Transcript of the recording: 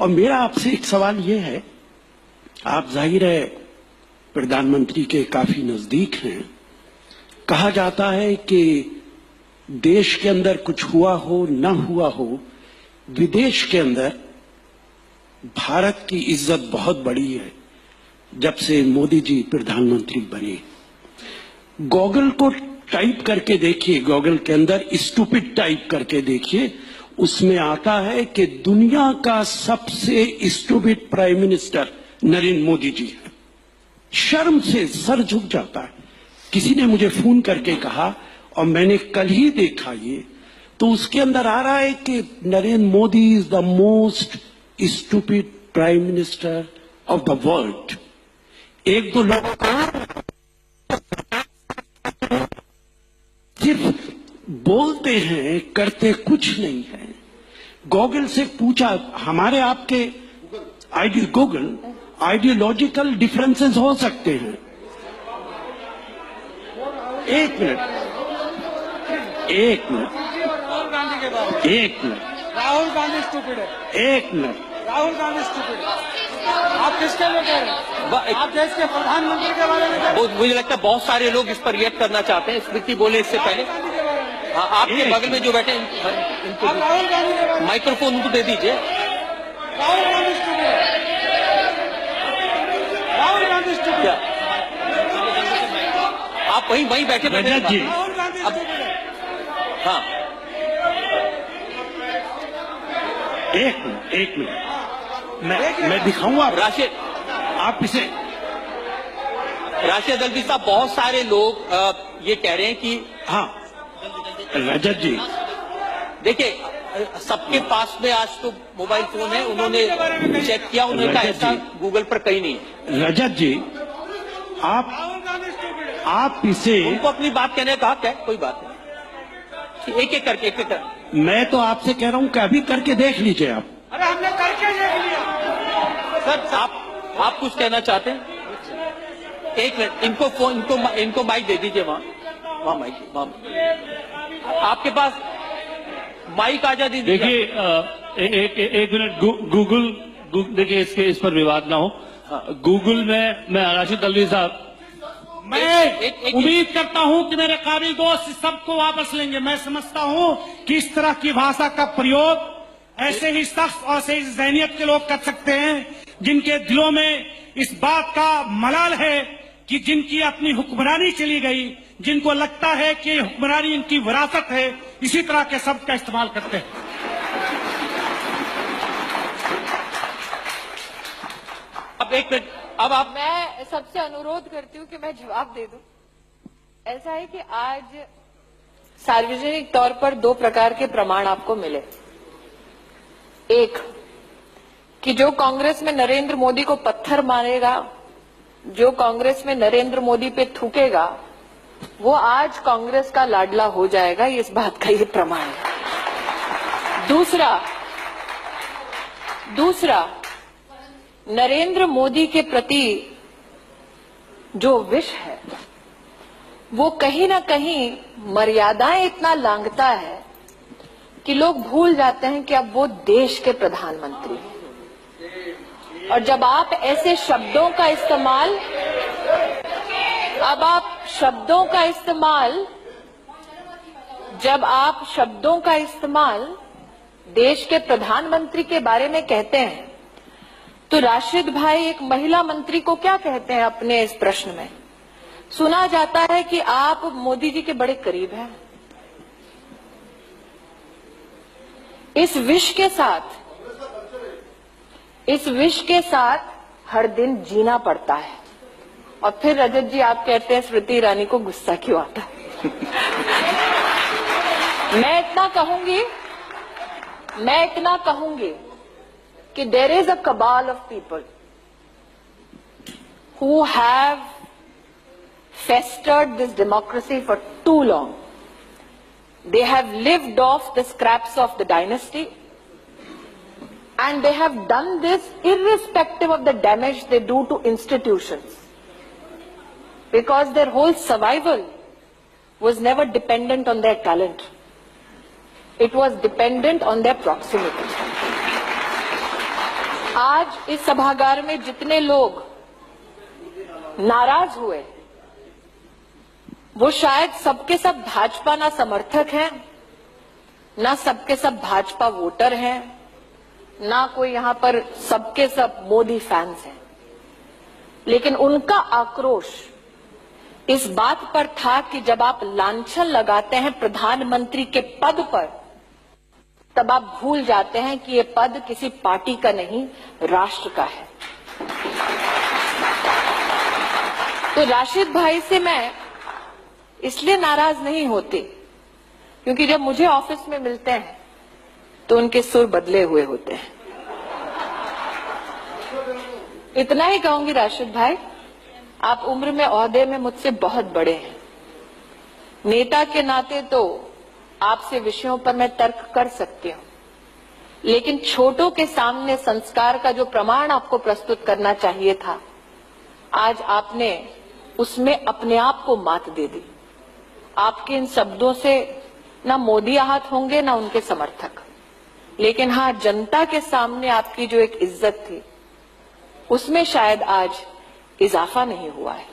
और मेरा आपसे एक सवाल ये है, आप जाहिर है प्रधानमंत्री के काफी नजदीक हैं। कहा जाता है कि देश के अंदर कुछ हुआ हो न हुआ हो, विदेश के अंदर भारत की इज्जत बहुत बड़ी है जब से मोदी जी प्रधानमंत्री बने। गूगल को टाइप करके देखिए, गूगल के अंदर स्टूपिड टाइप करके देखिए, उसमें आता है कि दुनिया का सबसे stupid prime minister Narendra Modi ji है। शर्म से सर झुक जाता है। किसी ने मुझे फोन करके कहा, और मैंने कल ही देखा ये, तो उसके अंदर आ रहा है कि Narendra Modi is the most stupid prime minister of the world. एक दो लोग सिर्फ बोलते हैं, करते कुछ नहीं है। गूगल से पूछा, हमारे आपके गूगल आइडियोलॉजिकल डिफरेंसेस हो सकते हैं। एक मिनट राहुल गांधी के बारे में। एक मिनट राहुल गांधी स्टूपिड है। एक मिनट राहुल गांधी स्टूपिड है। आप किसके लिए कह रहे हैं? आप देश के प्रधानमंत्री के बारे में कह रहे हैं? मुझे लगता है बहुत सारे लोग इस पर रिएक्ट करना चाहते हैं। स्मृति बोले इससे पहले। हाँ, आपके बगल में जो बैठे इनको राहुल गांधी के बारे में। माइक्रोफोन उनको दे दीजिए। राहुल गांधी स्टूपिड है। राहुल गांधी स्टूपिड क्या है। आप वहीं बैठे रजत जी, राहुल गांधी स्टूपिड है। हाँ, एक मिनट मैं दिखाऊंगा राशिद आप इसे। राशिद अल्वी साहब, बहुत सारे लोग ये कह रहे हैं कि हाँ रजत जी, देखिए सबके पास में आज तो मोबाइल फोन है। उन्होंने चेक किया, उन्होंने कहा ऐसा गूगल पर कहीं नहीं है। रजत जी, राहुल गांधी स्टूपिड है। आप इसे, उनको अपनी बात कहने का हक है, कोई बात नहीं। एक एक करके मैं तो आपसे कह रहा हूं कि अभी करके देख लीजिए आप। अरे हमने करके देख लिया। सर, आप कुछ कहना चाहते हैं? एक मिनट, इनको माइक दे दीजिए। वहाँ माइक, वहाँ आपके पास माइक आ जा दीजिए। देखिए एक मिनट, गूगल देखिए, इस पर विवाद ना हो। गूगल में मैं राशिद अल्वी साहब, मैं उम्मीद करता हूं कि मेरे काबिल दोस्त इस सबको वापस लेंगे। मैं समझता हूं कि इस तरह की भाषा का प्रयोग ऐसे ही शख्स और ऐसे ही ज़हनियत के लोग कर सकते हैं जिनके दिलों में इस बात का मलाल है कि जिनकी अपनी हुक्मरानी चली गई, जिनको लगता है कि हुक्मरानी इनकी विरासत है, इसी तरह के शब्द का इस्तेमाल करते हैं। अब एक मिनट, अब आप, मैं सबसे अनुरोध करती हूँ कि मैं जवाब दे दूं। ऐसा है कि आज सार्वजनिक तौर पर दो प्रकार के प्रमाण आपको मिले। एक, कि जो कांग्रेस में नरेंद्र मोदी को पत्थर मारेगा, जो कांग्रेस में नरेंद्र मोदी पे थूकेगा, वो आज कांग्रेस का लाडला हो जाएगा। इस बात का ये प्रमाण है। दूसरा, नरेंद्र मोदी के प्रति जो विष है वो कहीं ना कहीं मर्यादाएं इतना लांघता है कि लोग भूल जाते हैं कि अब वो देश के प्रधानमंत्री हैं। और जब आप ऐसे शब्दों का इस्तेमाल, जब आप शब्दों का इस्तेमाल देश के प्रधानमंत्री के बारे में कहते हैं, तो राशिद भाई एक महिला मंत्री को क्या कहते हैं अपने इस प्रश्न में? सुना जाता है कि आप मोदी जी के बड़े करीब हैं। इस विष के साथ हर दिन जीना पड़ता है। और फिर रजत जी आप कहते हैं स्मृति ईरानी को गुस्सा क्यों आता है? मैं इतना कहूंगी कि there is a cabal of people who have festered this democracy for too long. They have lived off the scraps of the dynasty, and they have done this irrespective of the damage they do to institutions, because their whole survival was never dependent on their talent. It was dependent on their proximity. आज इस सभागार में जितने लोग नाराज हुए वो शायद सबके सब भाजपा ना समर्थक हैं, ना सबके सब भाजपा वोटर हैं, ना कोई यहां पर सबके सब मोदी फैंस हैं, लेकिन उनका आक्रोश इस बात पर था कि जब आप लांछन लगाते हैं प्रधानमंत्री के पद पर, तब आप भूल जाते हैं कि ये पद किसी पार्टी का नहीं, राष्ट्र का है। तो राशिद भाई से मैं इसलिए नाराज नहीं होती क्योंकि जब मुझे ऑफिस में मिलते हैं तो उनके सुर बदले हुए होते हैं। इतना ही कहूंगी राशिद भाई, आप उम्र में ओहदे में मुझसे बहुत बड़े हैं, नेता के नाते तो आपसे विषयों पर मैं तर्क कर सकती हूं, लेकिन छोटों के सामने संस्कार का जो प्रमाण आपको प्रस्तुत करना चाहिए था, आज आपने उसमें अपने आप को मात दे दी। आपके इन शब्दों से ना मोदी आहत होंगे ना उनके समर्थक, लेकिन हाँ, जनता के सामने आपकी जो एक इज्जत थी उसमें शायद आज इजाफा नहीं हुआ है।